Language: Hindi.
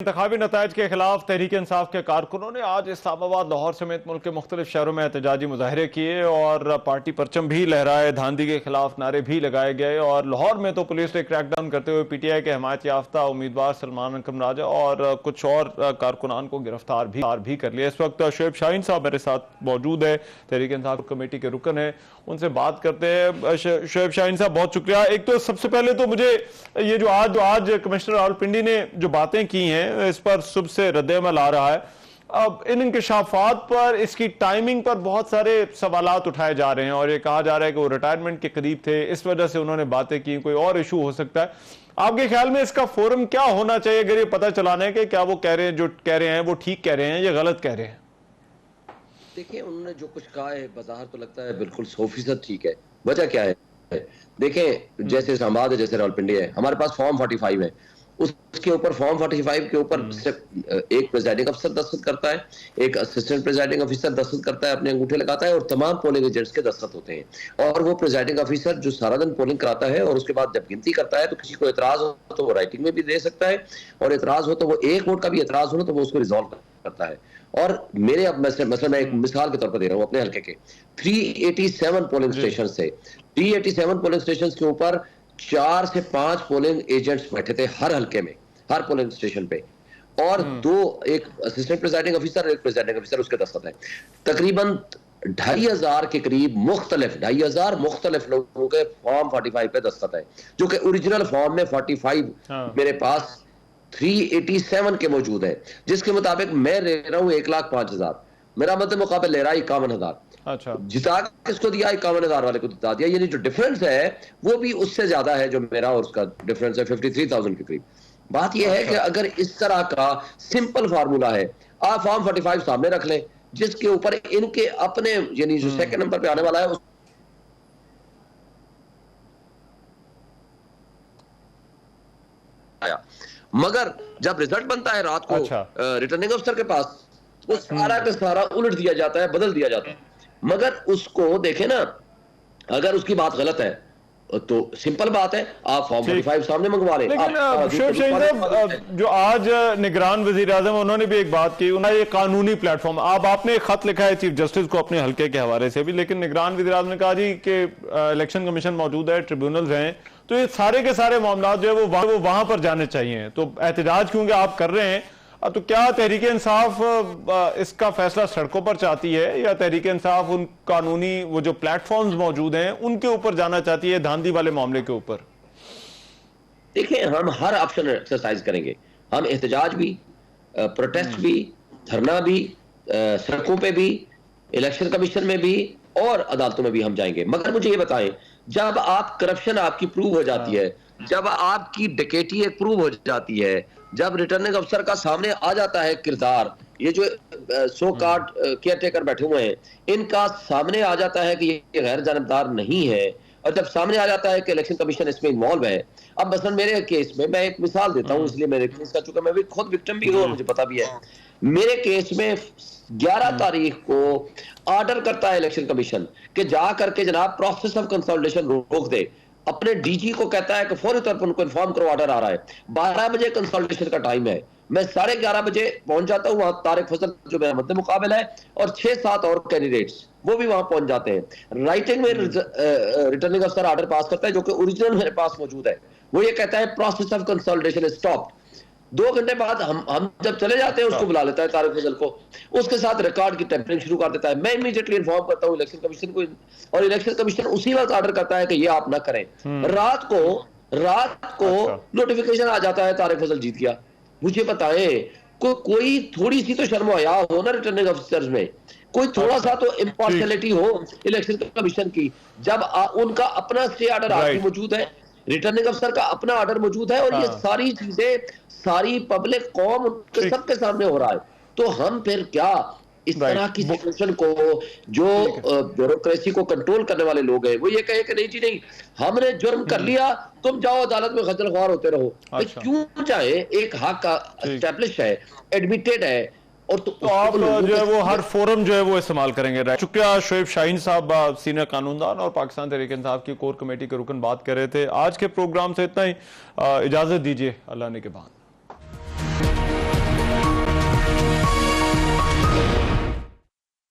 इंतखाबी नतायज के खिलाफ तहरीक इंसाफ के कारकुनों ने आज इस्लामाबाद, लाहौर समेत मुल्क के मुख्तलिफ शहरों में एहतजाजी मुजाहरे किए और पार्टी परचम भी लहराए, धांधी के खिलाफ नारे भी लगाए गए। और लाहौर में तो पुलिस ने क्रैकडाउन करते हुए PTI के हमायत याफ्ता उम्मीदवार सलमान अनकम राजा और कुछ और कारकुनान को गिरफ्तार भी कर लिया। इस वक्त शोएब शाहीन साहब मेरे साथ मौजूद है, तहरीक इंसाफ कमेटी के रुकन है, उनसे बात करते हैं। शोएब शाहीन साहब बहुत शुक्रिया। एक तो सबसे पहले तो मुझे ये जो आज कमिश्नर रावलपिंडी ने जो बातें की हैं इस पर सुबह से रद्द-ए-अमल आ रहा है। अब इन इंकशाफात पर, इसकी टाइमिंग पर बहुत सारे सवालात उठाए जा रहे हैं और ये कहा जा रहा है कि वो रिटायरमेंट के करीब थे, इस वजह से उन्होंने बातें की, कोई और इशू हो सकता है। आपके ख्याल में इसका फोरम क्या होना चाहिए अगर ये पता चलाना है कि क्या वो कह रहे हैं, जो कह रहे हैं वो ठीक कह रहे हैं या गलत कह रहे हैं? देखिए, उन्होंने जो कुछ कहा है बाजार तो लगता है बिल्कुल 100% ठीक है। वजह क्या है? देखें, जैसे इस्लामाबाद है, जैसे रावलपिंडी है, हमारे पास फॉर्म 45 है। उसके ऊपर फॉर्म 45 के ऊपर सिर्फ एक प्रेजाइडिंग अफसर दस्तखत करता है, एक असिस्टेंट प्रेजाइडिंग अफसर दस्तखत करता है, अपने अंगूठे लगाता है और तमाम पोलिंग एजेंट्स के दस्तखत होते हैं। और वो प्रेजाइडिंग अफसर जो सारा दिन पोलिंग कराता है और उसके बाद जब गिनती करता है तो किसी को एतराज हो तो वो राइटिंग में भी दे सकता है और एतराज हो तो वो एक वोट का भी एतराज हो तो वो उसको रिजॉल्व करता है। और मेरे अब मतलब मैं एक मिसाल के तौर पर दे रहा हूँ अपने हल्के के 387 पोलिंग स्टेशन से 387 पोलिंग स्टेशन के ऊपर 4 से 5 पोलिंग एजेंट्स बैठे थे हर हल्के में, हर पोलिंग स्टेशन पे, और एक असिस्टेंट प्रेजाइडिंग अफसर और एक प्रेजाइडिंग अफसर उसके दस्तखत है। तकरीबन 2500 के करीब 2500 मुख्तलिफ लोगों के फॉर्म 45 पे दस्तखत है, जो कि ओरिजिनल फॉर्म में 45 मेरे पास 387 के मौजूद है, जिसके मुताबिक मैं ले रहा हूँ 1,05,000, मेरा मध्य मुकाबले ले रहा है 51,000। अच्छा, जिता किसको दिया? 51,000 वाले को जिता दिया। यानी जो डिफरेंस है वो भी उससे ज्यादा है जो मेरा और उसका डिफरेंस है 53,000 के करीब। बात यह है कि अगर इस तरह का सिंपल फार्मूला है, आप फॉर्म 45 सामने रख लें जिसके ऊपर इनके अपने यानी जो सेकंड नंबर पे आने वाला है आया, मगर जब रिजल्ट बनता है रात को रिटर्निंग अफसर के पास, वो सारा का सारा उलट दिया जाता है, बदल दिया जाता है। मगर उसको देखें ना, अगर उसकी बात गलत है तो सिंपल बात है, आप फॉर्म 45 सामने मंगवा लें। लेकिन शोएब शाहीन साहब, जो आज निगरान वजीर आजम उन्होंने भी एक बात की, उन्होंने ये कानूनी प्लेटफॉर्म, आपने एक खत लिखा है चीफ जस्टिस को अपने हल्के के हवाले से भी, लेकिन निगरान वजीर आजम ने कहा जी कि इलेक्शन कमीशन मौजूद है, ट्रिब्यूनल्स हैं, तो ये सारे के सारे मामला जो है वो वहां पर जाने चाहिए। तो एहतजाज क्योंकि आप कर रहे हैं, तो क्या तहरीक इंसाफ इसका फैसला सड़कों पर चाहती है या तहरीक इंसाफ उन कानूनी वो जो प्लेटफॉर्म्स मौजूद हैं उनके ऊपर जाना चाहती है, धांधी वाले मामले के ऊपर? देखिए, हम हर ऑप्शन एक्सरसाइज करेंगे। हम एहतजाज भी, प्रोटेस्ट भी, धरना भी, सड़कों पे भी, इलेक्शन कमीशन में भी और अदालतों में भी हम जाएंगे। मगर मुझे ये बताएं, जब आप करप्शन आपकी प्रूव हो जाती है, जब आपकी डकैती एक प्रूव हो जाती है, जब रिटर्निंग अफसर का सामने आ जाता है किरदार, ये जो सो कार्ड केयर टेकर बैठे हुए हैं, इनका सामने आ जाता है कि ये गैर जानबदार नहीं है, और जब सामने आ जाता है कि इलेक्शन कमीशन इसमें इन्वॉल्व है। अब मसलन मेरे केस में, मैं एक मिसाल देता हूं, इसलिए मेरे केस का, चूंकि मैं भी खुद विक्टिम भी हूं और मुझे पता भी है, मेरे केस में 11 तारीख को ऑर्डर करता है इलेक्शन कमीशन कि जा करके जनाब प्रोसेस ऑफ कंसोलिडेशन रोक दे, अपने डीजी को कहता है कि फौरी तौर पर उनको इन्फॉर्म करो, ऑर्डर आ रहा है। 12 बजे कंसल्टेशन का टाइम है, मैं 11:30 बजे पहुंच जाता हूं वहां। तारिक फजल जो मेरा मध्य मुकाबला है और 6-7 और कैंडिडेट्स वो भी वहां पहुंच जाते हैं। राइटिंग में रिटर्निंग अफसर ऑर्डर पास करता है जो कि ओरिजिनल मेरे पास मौजूद है। वो ये कहता है प्रोसेस ऑफ कंसल्टेशन स्टॉप। 2 घंटे बाद हम जब चले जाते हैं, उसको बुला लेता है तारिक फजल को, उसके साथ रिकॉर्ड की टेम्परिंग शुरू कर देता है। मैं इमीडिएटली इन्फॉर्म करता हूं इलेक्शन कमीशन को और इलेक्शन कमीशन उसी वक्त ऑर्डर करता है कि ये आप ना करें। रात को नोटिफिकेशन आ जाता है तारिक फजल जीत गया। मुझे बताएं, कोई थोड़ी सी तो शर्म हया हो ना रिटर्निंग अफसर्स में, कोई थोड़ा सा तो इम्पार्शियलिटी हो इलेक्शन कमीशन की। जब उनका अपना स्टे ऑर्डर आपकी मौजूद है, रिटर्निंग अफसर का अपना ऑर्डर मौजूद है, और ये सारी चीजें सारी पब्लिक कौम सबके सामने हो रहा है, तो हम फिर क्या इस तरह की सिचुएशन को, जो ब्यूरोक्रेसी को कंट्रोल करने वाले लोग हैं, वो ये कहे कि नहीं जी नहीं, हमने जुर्म कर लिया, तुम जाओ अदालत में खज्जल ख्वार होते रहो। क्यों चाहे एक हक का एस्टैब्लिश है, एडमिटेड है, और तो आप जो है वो हर फोरम जो है वो इस्तेमाल करेंगे। शुक्रिया शोएब शाहीन साहब, सीनियर कानूनदान और पाकिस्तान तहरीक इंसाफ की कोर कमेटी के रुकन बात कर रहे थे। आज के प्रोग्राम से इतना ही, इजाजत दीजिए, अल्लाह ने के बाद।